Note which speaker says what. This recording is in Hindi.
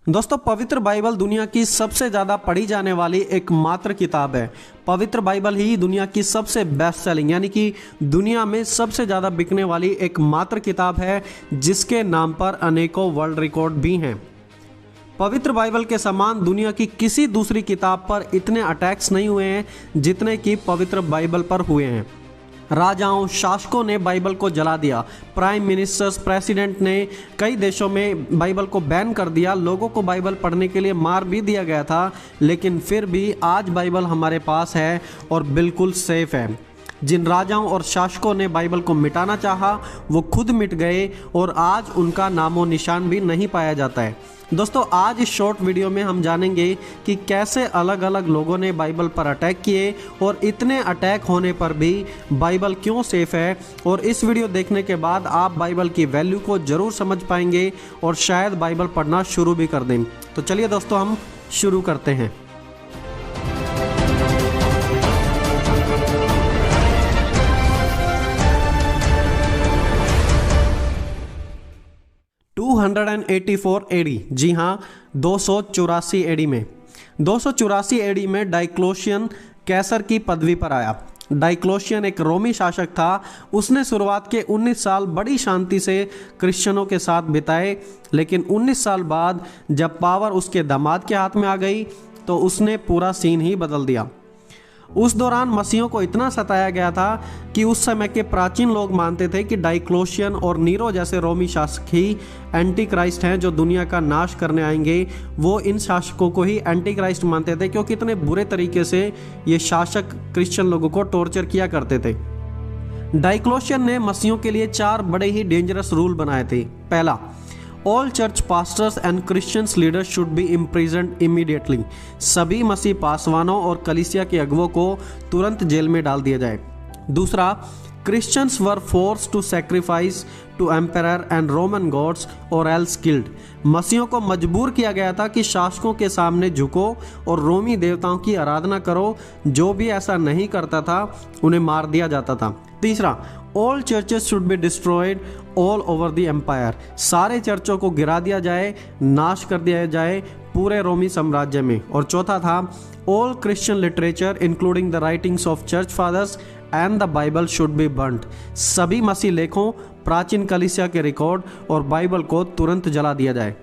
Speaker 1: दोस्तों, पवित्र बाइबल दुनिया की सबसे ज़्यादा पढ़ी जाने वाली एकमात्र किताब है। पवित्र बाइबल ही दुनिया की सबसे बेस्ट सेलिंग यानी कि दुनिया में सबसे ज़्यादा बिकने वाली एकमात्र किताब है, जिसके नाम पर अनेकों वर्ल्ड रिकॉर्ड भी हैं। पवित्र बाइबल के समान दुनिया की किसी दूसरी किताब पर इतने अटैक्स नहीं हुए हैं जितने कि पवित्र बाइबल पर हुए हैं। राजाओं, शासकों ने बाइबल को जला दिया। प्राइम मिनिस्टर्स, प्रेसिडेंट ने कई देशों में बाइबल को बैन कर दिया। लोगों को बाइबल पढ़ने के लिए मार भी दिया गया था, लेकिन फिर भी आज बाइबल हमारे पास है और बिल्कुल सेफ है। जिन राजाओं और शासकों ने बाइबल को मिटाना चाहा, वो खुद मिट गए और आज उनका नामो निशान भी नहीं पाया जाता है। दोस्तों, आज इस शॉर्ट वीडियो में हम जानेंगे कि कैसे अलग अलग लोगों ने बाइबल पर अटैक किए और इतने अटैक होने पर भी बाइबल क्यों सेफ है। और इस वीडियो देखने के बाद आप बाइबल की वैल्यू को ज़रूर समझ पाएंगे और शायद बाइबल पढ़ना शुरू भी कर दें। तो चलिए दोस्तों, हम शुरू करते हैं। AD, जी हाँ, 284 AD में 284 AD में डाइक्लोशियन कैसर की पदवी पर आया। डाइक्लोशियन एक रोमी शासक था। उसने शुरुआत के 19 साल बड़ी शांति से क्रिश्चियनों के साथ बिताए, लेकिन 19 साल बाद जब पावर उसके दामाद के हाथ में आ गई तो उसने पूरा सीन ही बदल दिया। उस दौरान मसीहों को इतना सताया गया था कि उस समय के प्राचीन लोग मानते थे कि डाइक्लोशियन और नीरो जैसे रोमी शासक ही एंटी क्राइस्ट हैं जो दुनिया का नाश करने आएंगे। वो इन शासकों को ही एंटी क्राइस्ट मानते थे, क्योंकि इतने बुरे तरीके से ये शासक क्रिश्चियन लोगों को टॉर्चर किया करते थे। डाइक्लोशियन ने मसीहों के लिए 4 बड़े ही डेंजरस रूल बनाए थे। पहला, all church pastors and Christians leaders should be imprisoned immediately. सभी मसीह पासवानों और कलीसिया के अगुवों को तुरंत जेल में डाल दिया जाए। दूसरा, Christians were force to sacrifice to emperor and Roman gods और एल्स किल्ड। मसीहों को मजबूर किया गया था कि शासकों के सामने झुको और रोमी देवताओं की आराधना करो। जो भी ऐसा नहीं करता था उन्हें मार दिया जाता था। तीसरा, all churches should be destroyed all over the empire. सारे चर्चों को गिरा दिया जाए, नाश कर दिया जाए पूरे रोमी साम्राज्य में। और चौथा था, all Christian literature including the writings of church fathers and the Bible should be burned. सभी मसीह लेखों, प्राचीन कलीसिया के रिकॉर्ड और बाइबल को तुरंत जला दिया जाए।